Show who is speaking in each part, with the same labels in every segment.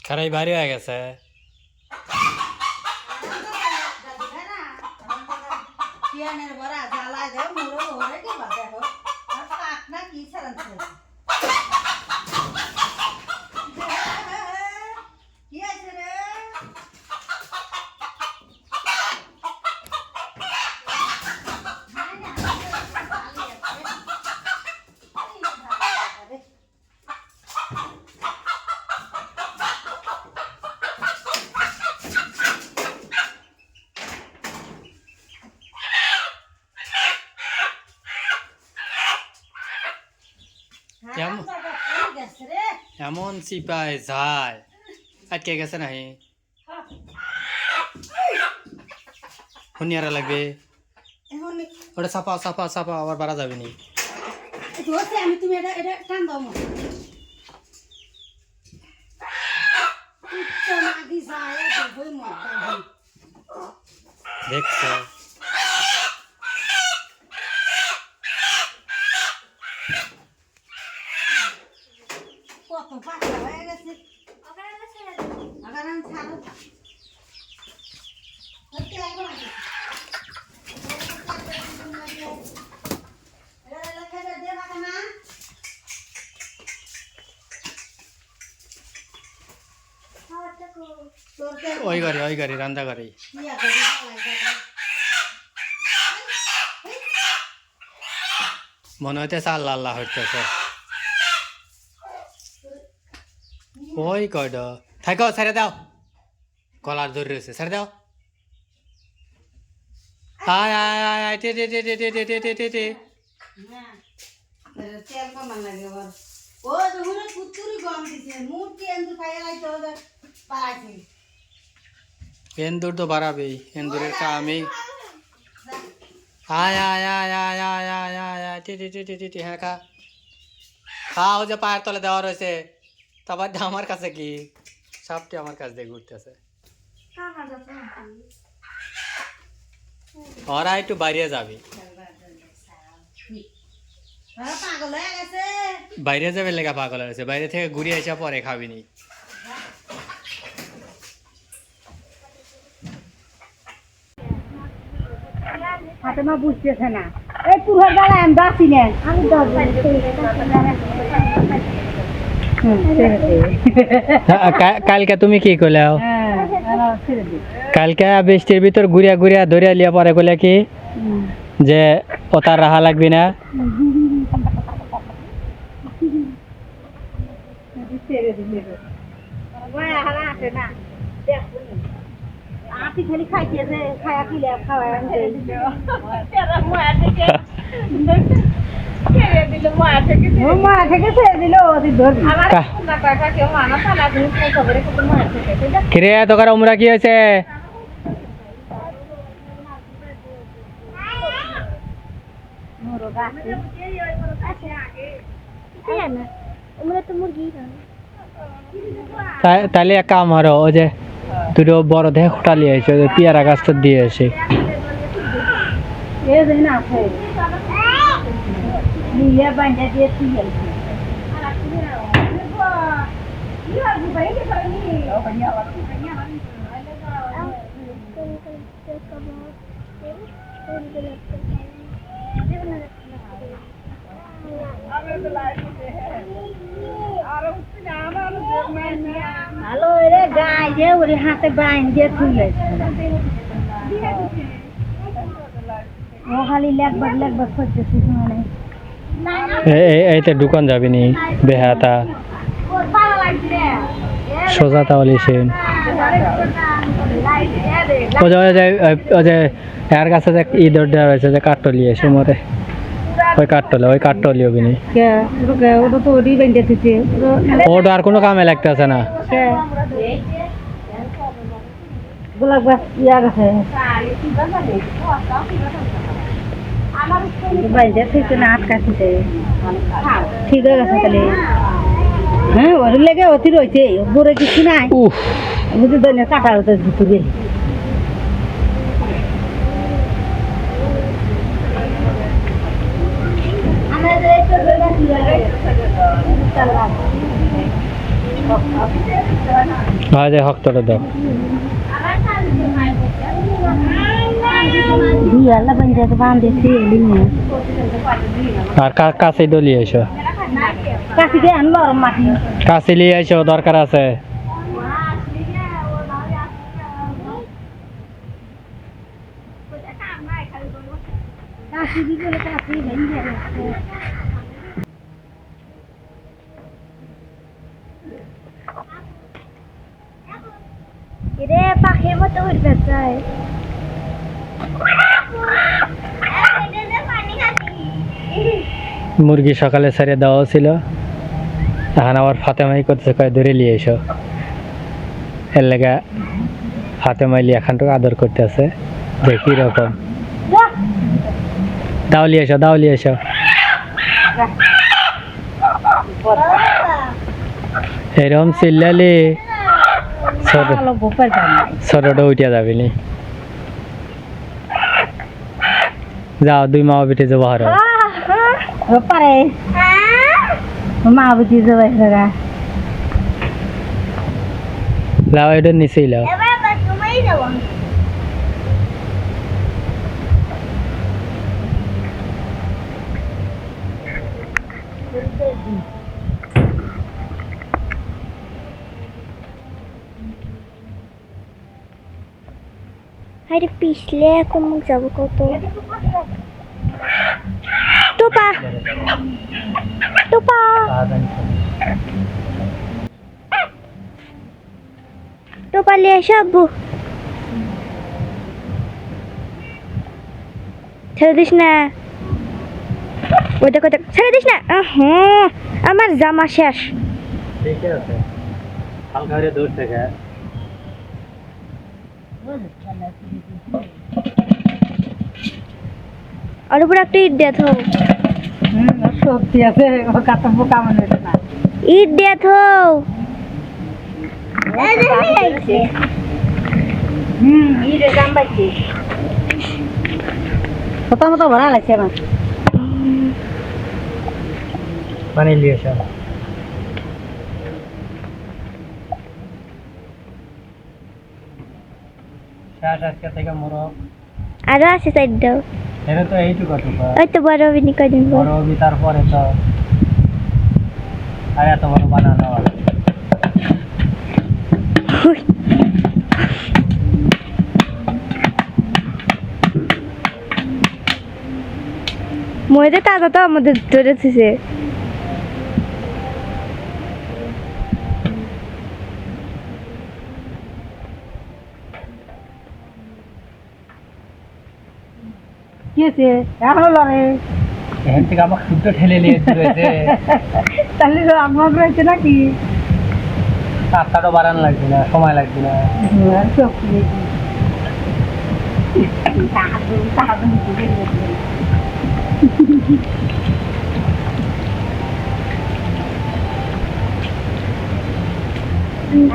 Speaker 1: খারাই ভারী হয়ে গেছে। এমন চিপায় যায় আটকে গেছে নাহি শুনিয়ারা লাগবে ওটা চাপা চাপা চাপা আবার বাড়া যাবে নি
Speaker 2: আমি তুমি এটা এটা টান দাও মা
Speaker 1: দেখছো
Speaker 2: কত পাতলা হয়ে গেছে আবার আমি ছাড়ো
Speaker 1: ওই গাড়ি রান্দা গাড়ি মনে হইতেছে আল্লাহ আল্লাহ হইতেছে ওই কয়ড থাকো ছেড়ে দাও কলার ধরে রয়েছে ছেড়ে দাও আয় আয় আয় আয় টে টে টে টে টে টে টে টে টে
Speaker 2: তেল কমান লাগে আবার ও যখন কুতুরি গম দিছে মুটি এন্দুর খাইয়া লাইতো পারাইছে
Speaker 1: এন্দুর তো বাড়াবেই এন্দুরের কামই আয় আয় আয় আয় আয় আয় আয় আয় টে টে টে টে টে হ্যাঁ খা খাও যে পায়ের তলে দেওয়া রয়েছে তারপর আমার কাছে কি সাপটি আমার কাছ দিয়ে ঘুরতেছে ওরা একটু বাইরে যাবে
Speaker 2: পাগল হয়ে গেছে
Speaker 1: বাইরে যাবে লেগা পাগল হয়েছে বাইরে থেকে ঘুরে এসে পরে খাবিনি
Speaker 2: হাতে মা বুঝতেছে না এই পুরো বেলায় আমি বাঁচি না আমি
Speaker 1: কালকে তুমি কি করলে কালকে বৃষ্টির ভিতর ঘুরিয়া ঘুরিয়া ধরিয়া লিয়া পরে কইলে কি যে ও তার রাহা লাগবি না
Speaker 2: খালি খাইতেছে খায়া কিলে খাওয়া
Speaker 1: কিরে তোকার উমরা কি হয়েছে তাহলে এক কাম আরো ওই যে দুটো বড় দেখে খুঁটা লিয়ে আসে পেয়ারা গাছটা দিয়ে আসে
Speaker 2: ভালো রে গাই যে ওরে হাতে বাইন দিয়ে তুলে ও খালি লেগবাগ করতেছে মানে
Speaker 1: এইতে দোকান যাবি নি বেহাতা সোজা তাহলে সেন ও যে এর কাছে যে ঈদর দেওয়া হয়েছে যে কাঠটলি এসে মরে ওই কাঠটলি হবি নি ওটা আর কোনো কামে লাগতেছে না
Speaker 2: গোলাপ গাছ ইয়া গেছে বাইরে থেকে না আটকাছে ঠিক হয়ে গেছে তাহলে হ্যাঁ ওর লেগে অতি রয়েছে বড় কিছু নাই বুঝতে দেয় কাটা হতে ভিতরে
Speaker 1: যে হক্তটা দাও
Speaker 2: দিয়ালা পঞ্চায়েত বান্ধেছি এলিনে
Speaker 1: আর কাছে ডলিয়ে এসো
Speaker 2: কাশিকে আনলো মাটি
Speaker 1: কাছে নিয়ে এসো দরকার আছে
Speaker 2: কাশি দিলে কাশি ভেঙে যাবে রে পাখির মতো উঠতে চায়
Speaker 1: মুরগি সকালে ছেড়ে দেওয়া ছিল এখন আবার ফাতেমাই করছে কয় ধরে নিয়ে এসো এর লেগে ফাতেমাই লিয়ে এখানটুকু আদর করতে আছে যে কিরকম দাও লিয়ে এসো এরকম চিল্লালে ছোটটা উঠিয়া যাবি নি যাও দুই মা বেটে যাবো হার
Speaker 2: পারে মা বুঝি যাবে
Speaker 1: লাও এটা নিচেই লাও
Speaker 3: আরে পিছলে এখন মুখ যাবো কত টোপা টোপা টোপা নিয়ে এসো আব্বু ছেড়ে দিস না ওইটা কোথায় ছেড়ে দিস না আমার জামা শেষ
Speaker 1: ঠিক আছে হালকা করে দূর থেকে
Speaker 3: আর উপরে একটা ইট দিয়ে থো
Speaker 2: সত্যি আছে কাটা পোকা মনে হচ্ছে না
Speaker 3: ইট দিয়ে থো
Speaker 2: ইরে জাম পাইছি মতো ভরা লাগছে আমার
Speaker 1: পানি নিয়ে এসো শেষ আজকে থেকে মোরগ
Speaker 3: আরো আছে সাইড দাও
Speaker 1: এটা তো এইটুকু
Speaker 3: ওই তো বড় বিনি কদিন
Speaker 1: বড় হবি তারপরে তো আর এত বড় বানানো
Speaker 3: মইতে তাজা তো আমাদের ধরেছে
Speaker 2: কি আছে এখনো লড়ে
Speaker 1: এখান থেকে আবার শুদ্ধ ঠেলে নিয়ে রয়েছে
Speaker 2: তাহলে আপনার রয়েছে নাকি
Speaker 1: রাস্তাটা বাড়ানো লাগবে না সময় লাগবে না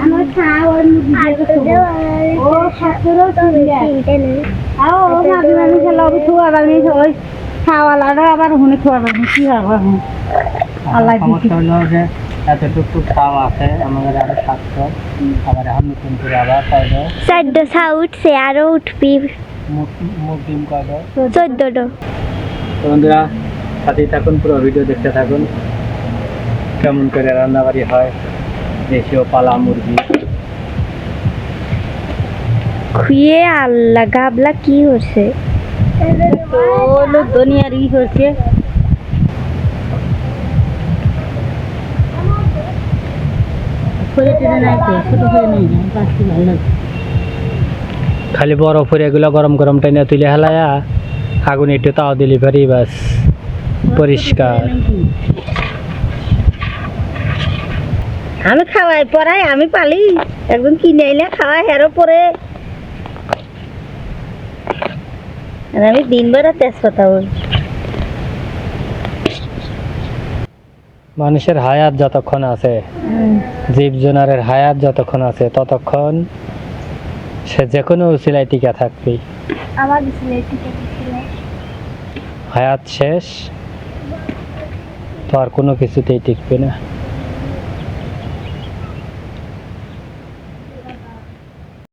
Speaker 3: আমার খাওয়ার ও সাতরও তো চিন্তা নেই
Speaker 2: আবার হুনে খাওয়া কি হবে আল্লাহ
Speaker 1: সমস্যা হলো যে এত টুকটুক খাওয়া আছে আমাদের আরো 700 আবার এখন নতুন করে আবার কয়টা
Speaker 3: সাইড উঠছে আরো উঠবি
Speaker 1: মুখ ডিম কয়টা
Speaker 3: 14টা
Speaker 1: তো বন্ধুরা সাথেই থাকুন পুরো ভিডিও দেখতে থাকুন কেমন করে রান্নাবাড়ি হয় দেশীয় পালা মুরগি
Speaker 3: খুয়ে আল্লাহ গাবলা কি হচ্ছে
Speaker 2: দুনিয়ার ই হচ্ছে
Speaker 1: খালি বরফ হয়ে এগুলো গরম গরম টাইনে তুলে হেলায়া আগুন একটু তাও দিলি পারি বাস পরিষ্কার
Speaker 2: আমি খাওয়াই পরাই আমি পালি একদম কিনে এনে খাওয়াই হেরো পরে আমি দিনবার তেজপাতা
Speaker 1: মানুষের হায়াত যতক্ষণ আছে জীব জনারের হায়াত যতক্ষণ আছে ততক্ষণ সে যে কোনো উসিলায় টিকা থাকবে
Speaker 3: আমার ছেলে টিকে ছিল
Speaker 1: হায়াত শেষ তো আর কোনো কিছুতেই টিকবে না